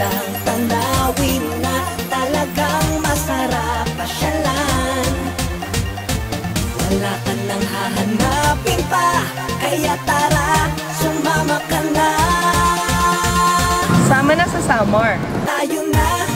magagandang tanawin na talagang masarap pasyalan. Wala ka nang hahanapin pa, kaya tara, sumama ka na. Sama na sa Samar. Tayo na